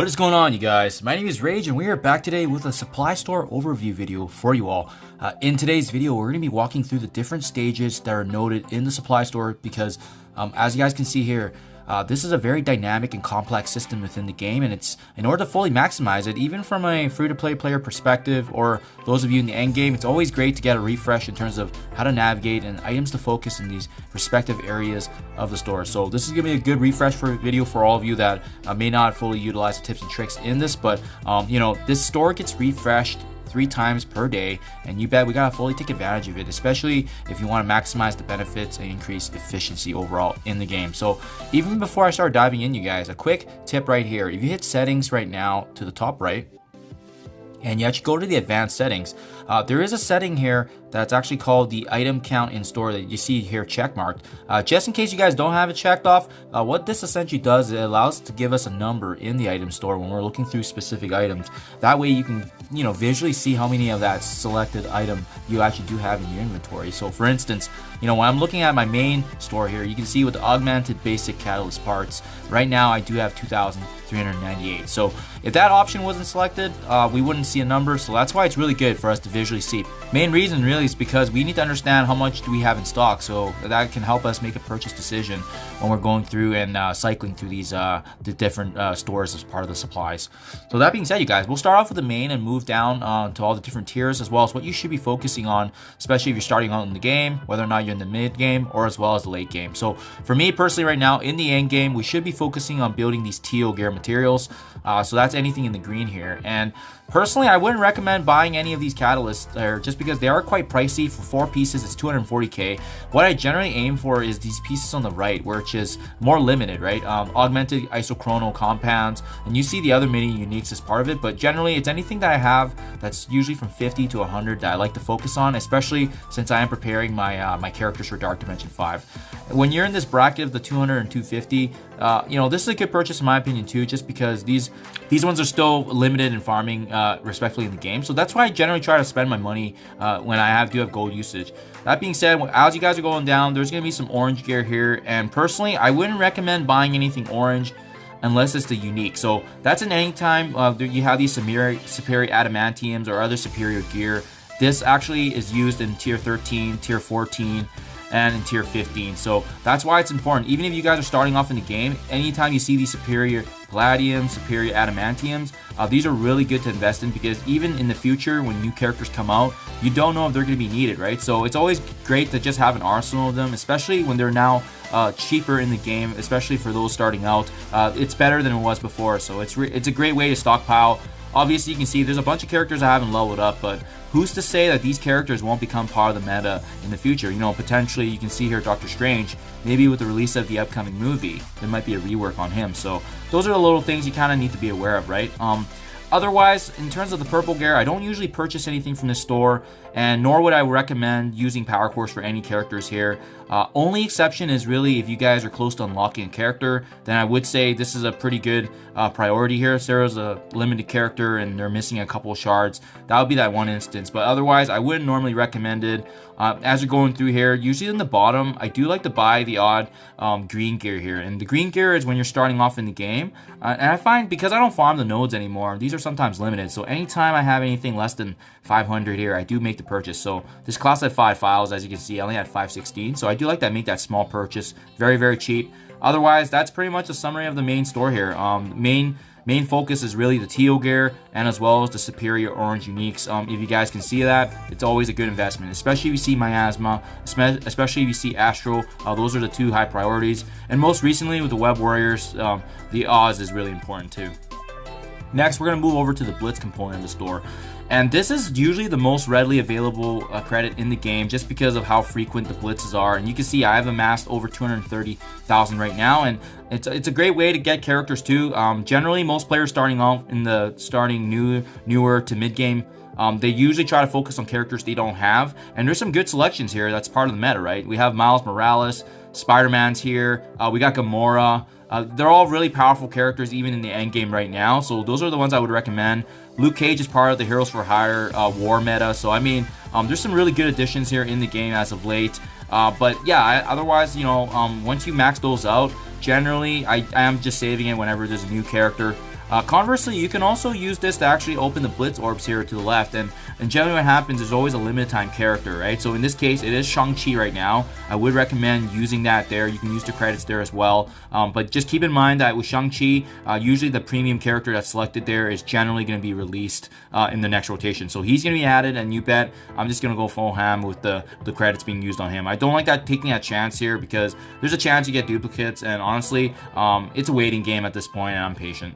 What is going on, you guys? My name is Rage and we are back today with a supply store overview video for you all. In today's video, we're going to be walking through the different stages that are noted in the supply store because as you guys can see here, this is a very dynamic and complex system within the game, and it's in order to fully maximize it, even from a free-to-play player perspective or those of you in the end game, it's always great to get a refresh in terms of how to navigate and items to focus in these respective areas of the store. So this is going to be a good refresh video for all of you that may not fully utilize the tips and tricks in this, but this store gets refreshed 3 times per day, and you bet we gotta fully take advantage of it, especially if you want to maximize the benefits and increase efficiency overall in the game. So even before I start diving in, you guys, a quick tip right here: if you hit settings right now to the top right and you actually go to the advanced settings, there is a setting here that's actually called the item count in store that you see here checkmarked. Just in case you guys don't have it checked off, what this essentially does is it allows to give us a number in the item store when we're looking through specific items. That way you can visually see how many of that selected item you actually do have in your inventory. So for instance, when I'm looking at my main store here, you can see with the augmented basic catalyst parts, right now I do have 2,398. So if that option wasn't selected, we wouldn't see a number. So that's why it's really good for us to visually see. Main reason really is because we need to understand how much do we have in stock, so that can help us make a purchase decision when we're going through and cycling through these the different stores as part of the supplies. So that being said, you guys, we'll start off with the main and move down to all the different tiers, as well as what you should be focusing on, especially if you're starting out in the game, whether or not you're in the mid game or as well as the late game. So for me personally right now in the end game, we should be focusing on building these teal gear materials. So that's anything in the green here, and personally I wouldn't recommend buying any of these catalysts there just because they are quite pricey. For 4 pieces it's 240k. What I generally aim for is these pieces on the right, which is more limited, right? Augmented isochronal compounds, and you see the other mini uniques as part of it, but generally it's anything that I have that's usually from 50 to 100 that I like to focus on, especially since I am preparing my my characters for Dark Dimension 5. When you're in this bracket of the 200 and 250, this is a good purchase in my opinion too, just because these ones are still limited in farming respectfully in the game. So that's why I generally try to spend my money when I do have gold usage. That being said, as you guys are going down, there's going to be some orange gear here, and personally I wouldn't recommend buying anything orange unless it's the unique. So that's in any time you have these superior adamantiums or other superior gear. This actually is used in tier 13, tier 14, and in tier 15. So that's why it's important. Even if you guys are starting off in the game, anytime you see these superior palladium, superior adamantiums, these are really good to invest in, because even in the future when new characters come out, you don't know if they're going to be needed, right? So it's always great to just have an arsenal of them, especially when they're now cheaper in the game, especially for those starting out. It's better than it was before, so it's a great way to stockpile. Obviously you can see there's a bunch of characters I haven't leveled up, but who's to say that these characters won't become part of the meta in the future? Potentially you can see here Doctor Strange, maybe with the release of the upcoming movie, there might be a rework on him. So those are the little things you kind of need to be aware of, right? Otherwise, in terms of the purple gear, I don't usually purchase anything from this store, and nor would I recommend using power cores for any characters here. Only exception is really if you guys are close to unlocking a character, then I would say this is a pretty good priority here. Sarah's a limited character and they're missing a couple of shards. That would be that one instance, but otherwise I wouldn't normally recommend it. As you're going through here, usually in the bottom, I do like to buy the odd green gear here, and the green gear is when you're starting off in the game, and I find because I don't farm the nodes anymore, these are sometimes limited, so anytime I have anything less than 500 here, I do make the purchase. So this class at 5 files, as you can see, I only had 516, so I do like to make that small purchase, very, very cheap. Otherwise, that's pretty much a summary of the main store here. Main focus is really the teal gear and as well as the superior orange uniques. If you guys can see that, it's always a good investment, especially if you see Miasma, especially if you see Astro. Those are the 2 high priorities, and most recently with the Web Warriors, the Oz is really important too. Next, we're going to move over to the Blitz component of the store. And this is usually the most readily available credit in the game, just because of how frequent the blitzes are. And you can see I have amassed over 230,000 right now, and it's a great way to get characters too. Generally, most players starting off in the newer to mid game, they usually try to focus on characters they don't have, and there's some good selections here. That's part of the meta, right? We have Miles Morales, Spider-Man's here, we got Gamora. They're all really powerful characters even in the end game right now, so those are the ones I would recommend. Luke Cage is part of the Heroes for Hire war meta, so I mean, there's some really good additions here in the game as of late. But yeah, otherwise, once you max those out, generally I am just saving it whenever there's a new character. Conversely, you can also use this to actually open the Blitz orbs here to the left, and generally what happens is always a limited time character, right? So in this case, it is Shang-Chi right now. I would recommend using that there. You can use the credits there as well, but just keep in mind that with Shang-Chi, usually the premium character that's selected there is generally going to be released in the next rotation. So he's going to be added, and you bet I'm just going to go full ham with the credits being used on him. I don't like taking that chance here because there's a chance you get duplicates, and honestly, it's a waiting game at this point, and I'm patient.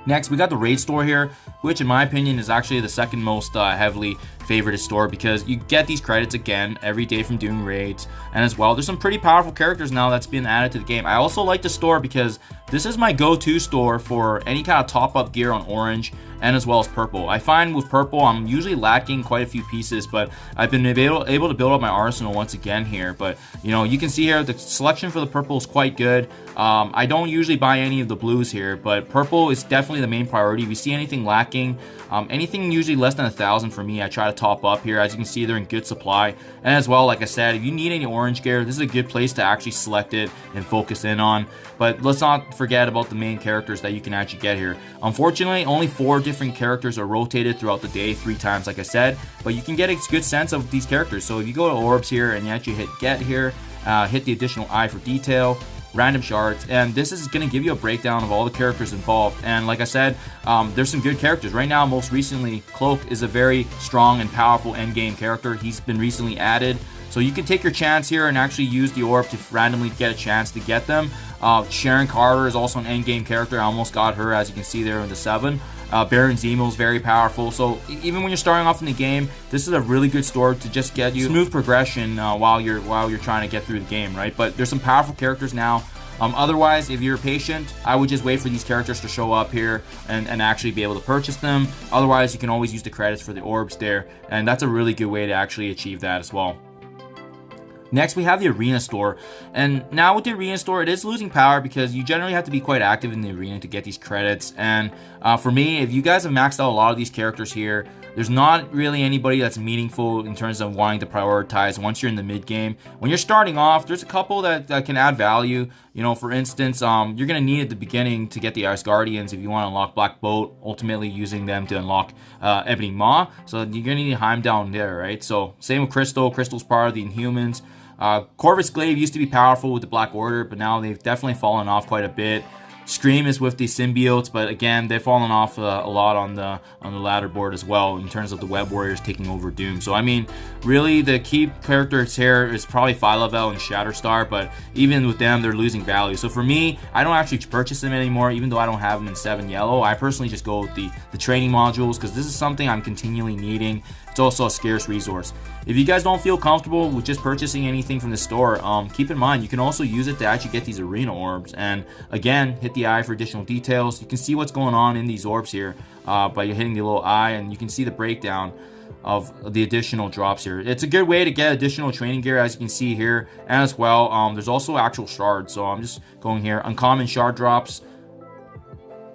Next, we got the raid store here, which in my opinion is actually the second most heavily favorited store because you get these credits again every day from doing raids, and as well there's some pretty powerful characters now that's been added to the game. I also like the store because this is my go-to store for any kind of top-up gear on orange and as well as purple. I find with purple I'm usually lacking quite a few pieces, but I've been able to build up my arsenal once again here. But you know, you can see here the selection for the purple is quite good. I don't usually buy any of the blues here, but purple is definitely the main priority. If you see anything lacking, anything usually less than 1,000 for me, I try to top up here. As you can see, they're in good supply, and as well, like I said, if you need any orange gear, this is a good place to actually select it and focus in on. But let's not forget about the main characters that you can actually get here. Unfortunately, only 4 different characters are rotated throughout the day 3 times, like I said, but you can get a good sense of these characters. So if you go to orbs here and you actually hit get here, hit the additional eye for detail, random shards, and this is going to give you a breakdown of all the characters involved. And like I said, there's some good characters right now. Most recently, Cloak is a very strong and powerful endgame character. He's been recently added, so you can take your chance here and actually use the orb to randomly get a chance to get them. Sharon Carter is also an endgame character. I almost got her, as you can see there in the 7. Baron Zemo is very powerful. So even when you're starting off in the game, this is a really good store to just get you smooth progression while you're trying to get through the game, right? But there's some powerful characters now. Otherwise, if you're patient, I would just wait for these characters to show up here and actually be able to purchase them. Otherwise, you can always use the credits for the orbs there, and that's a really good way to actually achieve that as well. Next, we have the arena store, and now with the arena store, it is losing power because you generally have to be quite active in the arena to get these credits. And for me, if you guys have maxed out a lot of these characters here, there's not really anybody that's meaningful in terms of wanting to prioritize once you're in the mid game. When you're starting off, there's a couple that can add value. You know, for instance, you're going to need at the beginning to get the Asgardians if you want to unlock Black Bolt, ultimately using them to unlock Ebony Maw. So you're going to need Heimdall there, right? So same with Crystal. Crystal's part of the Inhumans. Corvus Glaive used to be powerful with the Black Order, but now they've definitely fallen off quite a bit. Scream is with the symbiotes, but again, they've fallen off a lot on the ladder board as well in terms of the Web Warriors taking over Doom. So I mean, really the key characters here is probably Phyla-Vell and Shatterstar, but even with them, they're losing value. So for me, I don't actually purchase them anymore, even though I don't have them in 7 yellow. I personally just go with the training modules because this is something I'm continually needing. It's also a scarce resource. If you guys don't feel comfortable with just purchasing anything from the store, keep in mind you can also use it to actually get these arena orbs. And again, hit the eye for additional details. You can see what's going on in these orbs here by hitting the little eye, and you can see the breakdown of the additional drops here. It's a good way to get additional training gear, as you can see here, and as well there's also actual shards. So I'm just going here, uncommon shard drops.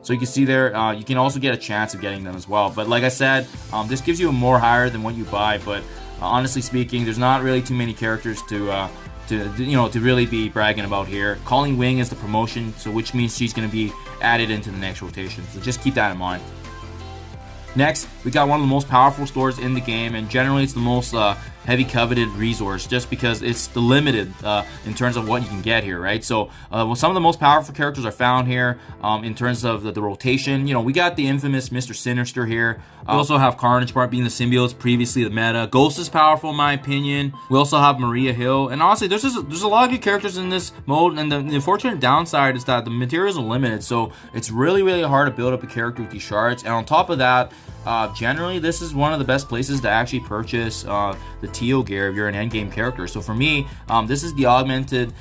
So you can see there, you can also get a chance of getting them as well. But like I said, this gives you a more higher than what you buy. But honestly speaking, there's not really too many characters to really be bragging about here. Colleen Wing is the promotion, so which means she's going to be added into the next rotation. So just keep that in mind. Next, we got one of the most powerful stores in the game, and generally it's the most heavy coveted resource just because it's the limited in terms of what you can get here, right? So some of the most powerful characters are found here in terms of the rotation. You know, we got the infamous Mr. Sinister here. We also have Carnage part being the symbiotes, previously the meta. Ghost is powerful in my opinion. We also have Maria Hill, and honestly there's a lot of good characters in this mode, and the unfortunate downside is that the materials are limited, so it's really hard to build up a character with these shards. And on top of that, generally this is one of the best places to actually purchase the teal gear if you're an endgame character. So for me, this is the augmented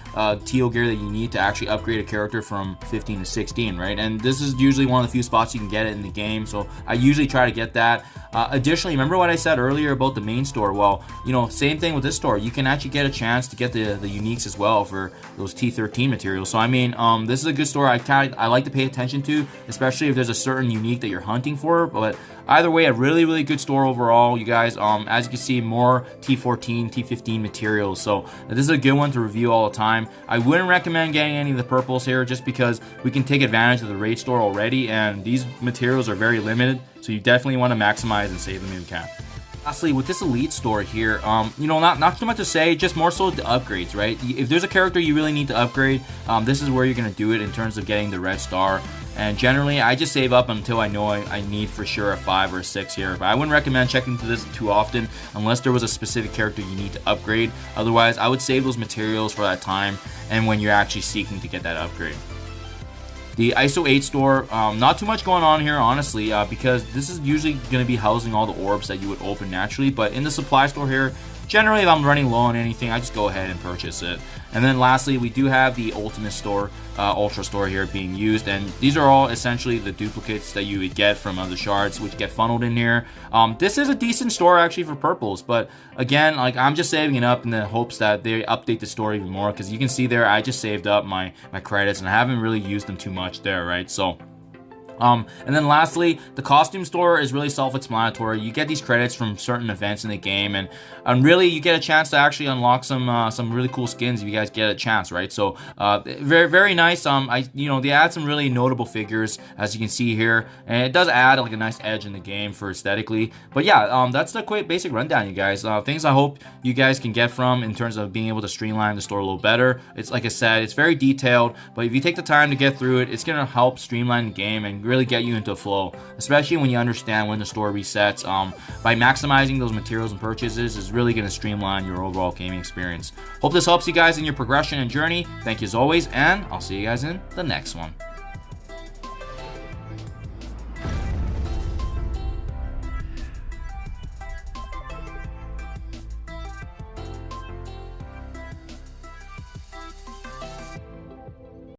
teal gear that you need to actually upgrade a character from 15 to 16, right? And this is usually one of the few spots you can get it in the game, so I usually try to get that. Additionally, remember what I said earlier about the main store? Well, you know, same thing with this store. You can actually get a chance to get the uniques as well for those T13 materials. So I mean, this is a good store I like to pay attention to, especially if there's a certain unique that you're hunting for. But either way, a really good store overall, you guys. As you can see, more T14, T15 materials, so this is a good one to review all the time. I wouldn't recommend getting any of the purples here just because we can take advantage of the raid store already, and these materials are very limited, so you definitely want to maximize and save them if you can. Lastly, with this elite store here, you know, not too much to say, just more so the upgrades, right? If there's a character you really need to upgrade, this is where you're gonna do it in terms of getting the red star. And generally, I just save up until I know I need for sure a 5 or a 6 here. But I wouldn't recommend checking to this too often unless there was a specific character you need to upgrade. Otherwise, I would save those materials for that time and when you're actually seeking to get that upgrade. The ISO 8 store, not too much going on here, honestly, because this is usually going to be housing all the orbs that you would open naturally. But in the supply store here, generally, if I'm running low on anything, I just go ahead and purchase it. And then lastly, we do have the Ultimate Store, Ultra Store here being used, and these are all essentially the duplicates that you would get from other shards, which get funneled in here. This is a decent store actually for purples, but again, like, I'm just saving it up in the hopes that they update the store even more, because you can see there, I just saved up my credits and I haven't really used them too much there, right? So and then lastly, the costume store is really self-explanatory. You get these credits from certain events in the game, and really you get a chance to actually unlock some really cool skins if you guys get a chance, right? So very nice. You know, they add some really notable figures, as you can see here, and it does add like a nice edge in the game for aesthetically. But yeah, that's the quick basic rundown, you guys. Things I hope you guys can get from in terms of being able to streamline the store a little better. It's like I said, it's very detailed, but if you take the time to get through it, it's gonna help streamline the game and really get you into a flow, especially when you understand when the store resets. By maximizing those materials and purchases is really going to streamline your overall gaming experience. Hope this helps you guys in your progression and journey. Thank you as always, and I'll see you guys in the next one.